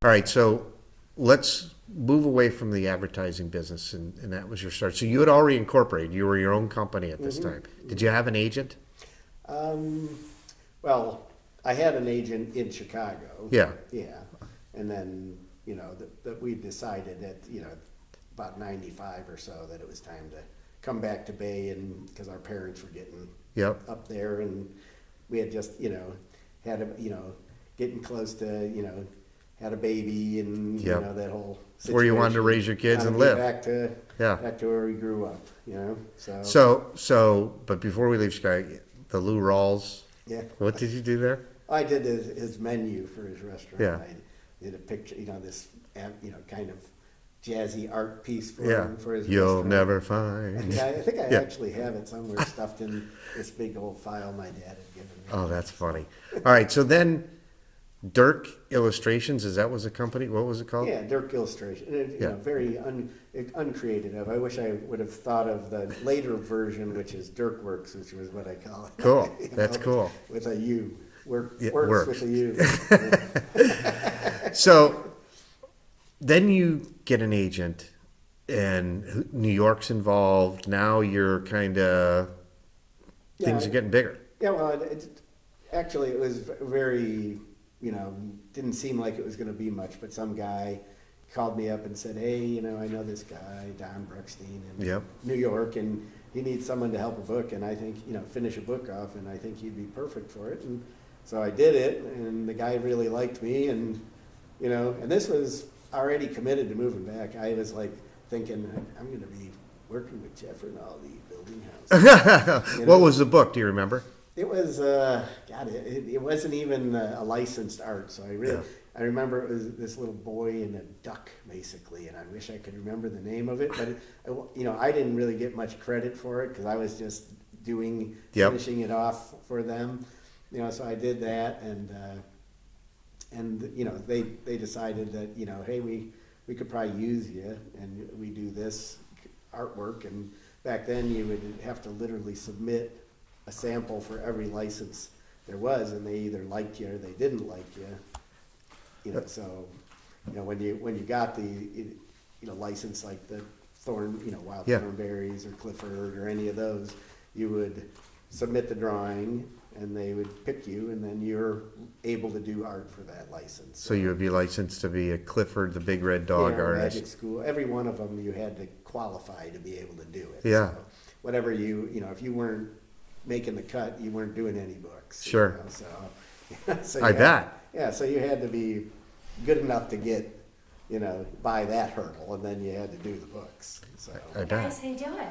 All right, so let's move away from the advertising business, and that was your start. So you had already incorporated. You were your own company at this time. Did you have an agent? Um, well, I had an agent in Chicago. Yeah. Yeah. And then, that we decided that, about 95 or so that it was time to come back to Bay, and because our parents were getting Yep. up there, and we had just, had a, getting close to, had a baby, and, Yep. that whole situation. Where you wanted to raise your kids and Wanted to live. get back to where we grew up, So, but before we leave Chicago, the Lou Rawls, Yeah. what did you do there? I did his menu for his restaurant. Yeah. I did a picture, this, kind of jazzy art piece for Yeah. him for his You'll restaurant. never find. Yeah, I think I Yeah. actually have it somewhere stuffed in this big old file my dad had given me. Oh, that's funny. All right, so then Durk Illustrations, is that was a company? What was it called? Yeah, Durk Illustration. Yeah. Very uncreative. I wish I would have thought of the later version, which is Durk Wurks, which was what I call it. Cool. That's cool. With a U. Yeah, Works works. with a U. So then you get an agent, and New York's involved. Now you're kind of, things are getting bigger. Yeah, well, actually, it was very, didn't seem like it was going to be much, but some guy called me up and said, hey, I know this guy, Don Bruckstein in Yep. New York, and he needs someone to help a book, and I think, finish a book off, and I think he'd be perfect for it. And so I did it, and the guy really liked me, and, and this was already committed to moving back. I was like thinking, I'm going to be working with Jeff and all the building houses. What was the book? Do you remember? It was, it wasn't even a licensed art, so I remember it was this little boy and a duck, basically, and I wish I could remember the name of it, but, I didn't really get much credit for it, because I was just finishing it off for them, so I did that, and they decided that, hey, we could probably use you, and we do this artwork, and back then you would have to literally submit a sample for every license there was, and they either liked you or they didn't like you. So when you got the license like the Wild Thornberrys or Clifford or any of those, you would submit the drawing and they would pick you, and then you're able to do art for that license. So you would be licensed to be a Clifford the Big Red Dog artist. Magic School, every one of them you had to qualify to be able to do it. Yeah. So whatever if you weren't making the cut, you weren't doing any books. Sure. So I bet. Yeah, so you had to be good enough to get, by that hurdle, and then you had to do the books. So. I bet. Guys, how you doing?